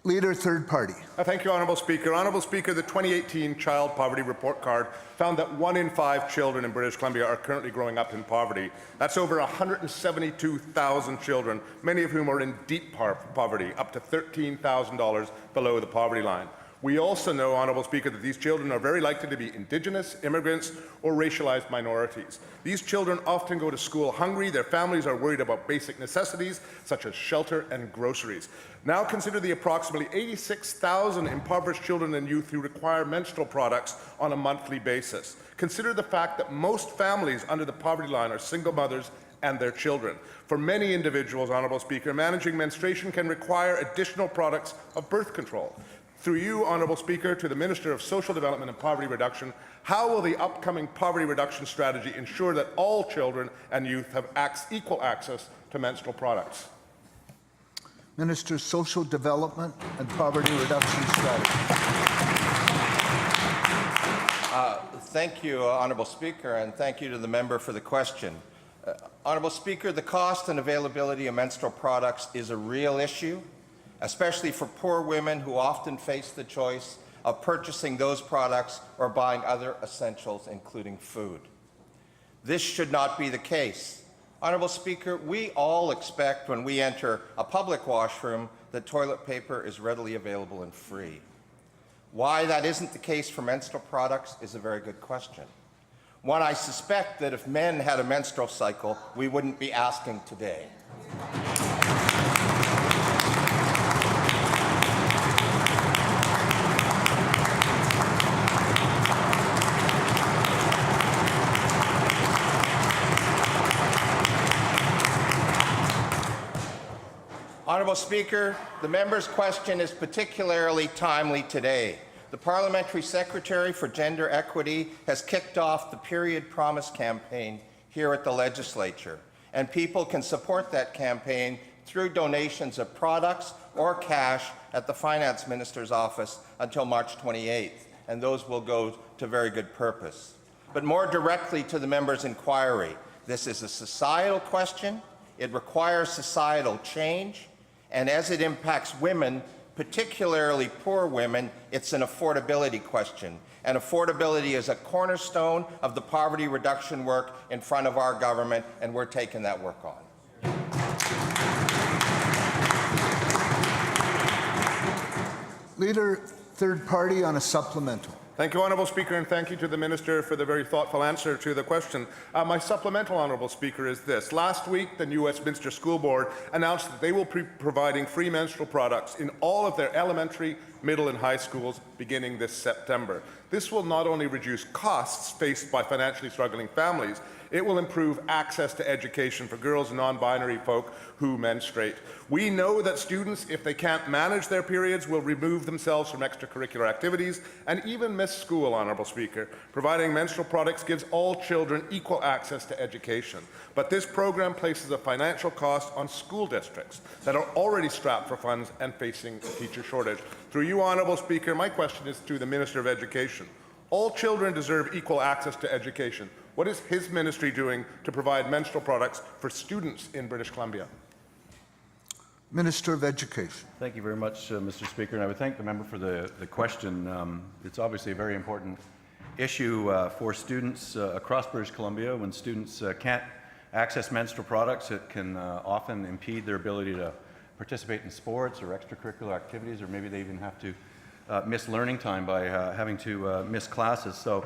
Leader, third party. Thank you, Honourable Speaker. Honourable Speaker, the 2018 Child Poverty Report Card found that 1 in 5 children in British Columbia are currently growing up in poverty. That's over 172,000 children, many of whom are in deep poverty, up to $13,000 below the poverty line. We also know, Honourable Speaker, that these children are very likely to be Indigenous, immigrants, or racialized minorities. These children often go to school hungry. Their families are worried about basic necessities, such as shelter and groceries. Now consider the approximately 86,000 impoverished children and youth who require menstrual products on a monthly basis. Consider the fact that most families under the poverty line are single mothers and their children. For many individuals, Honourable Speaker, managing menstruation can require additional products of birth control. Through you, Honourable Speaker, to the Minister of Social Development and Poverty Reduction, how will the upcoming poverty reduction strategy ensure that all children and youth have equal access to menstrual products? Minister of Social Development and Poverty Reduction Strategy. Thank you, Honourable Speaker, and thank you to the member for the question. Honourable Speaker, the cost and availability of menstrual products is a real issue, especially for poor women who often face the choice of purchasing those products or buying other essentials, including food. This should not be the case. Honourable Speaker, we all expect when we enter a public washroom that toilet paper is readily available and free. Why that isn't the case for menstrual products is a very good question. One I suspect that if men had a menstrual cycle, we wouldn't be asking today. Honourable Speaker, the member's question is particularly timely today. The Parliamentary Secretary for Gender Equity has kicked off the Period Promise campaign here at the Legislature, and people can support that campaign through donations of products or cash at the Finance Minister's office until March 28th, and those will go to very good purpose. But more directly to the member's inquiry, this is a societal question. It requires societal change. And as it impacts women, particularly poor women, it's an affordability question. And affordability is a cornerstone of the poverty reduction work in front of our government, and we're taking that work on. Leader, third party on a supplemental. Thank you, Honourable Speaker, and thank you to the Minister for the very thoughtful answer to the question. My supplemental, Honourable Speaker, is this. Last week, the New Westminster School Board announced that they will be providing free menstrual products in all of their elementary, middle and high schools beginning this September. This will not only reduce costs faced by financially struggling families, it will improve access to education for girls and non-binary folk who menstruate. We know that students, if they can't manage their periods, will remove themselves from extracurricular activities and even miss school, Honourable Speaker. Providing menstrual products gives all children equal access to education. But this program places a financial cost on school districts that are already strapped for funds and facing a teacher shortage. Through you, Honourable Speaker, my question is to the Minister of Education. All children deserve equal access to education. What is his ministry doing to provide menstrual products for students in British Columbia? Minister of Education. Thank you very much, Mr. Speaker, and I would thank the member for the question. It's obviously a very important issue for students across British Columbia. When students can't access menstrual products, it can often impede their ability to participate in sports or extracurricular activities, or maybe they even have to miss learning time by having to miss classes. So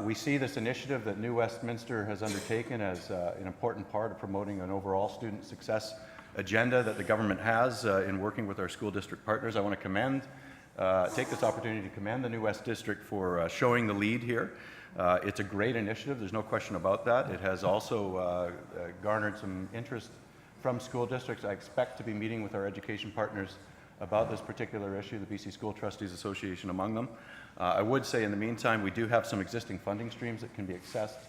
we see this initiative that New Westminster has undertaken as an important part of promoting an overall student success agenda that the government has in working with our school district partners. I want to take this opportunity to commend the New West District for showing the lead here. It's a great initiative, there's no question about that. It has also garnered some interest from school districts. I expect to be meeting with our education partners about this particular issue, the BC School Trustees Association among them. I would say in the meantime, we do have some existing funding streams that can be accessed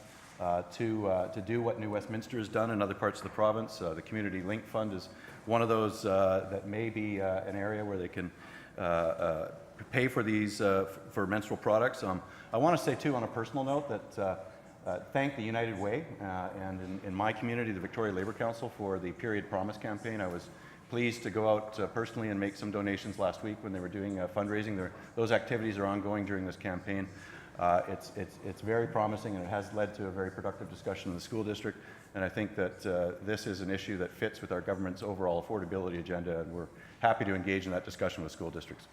to do what New Westminster has done in other parts of the province. The Community Link Fund is one of those that may be an area where they can pay for these for menstrual products. I want to say too, on a personal note, that thank the United Way and in my community, the Victoria Labour Council, for the Period Promise campaign. I was pleased to go out personally and make some donations last week when they were doing fundraising. Those activities are ongoing during this campaign. It's very promising, and it has led to a very productive discussion in the school district. And I think that this is an issue that fits with our government's overall affordability agenda, and we're happy to engage in that discussion with school districts.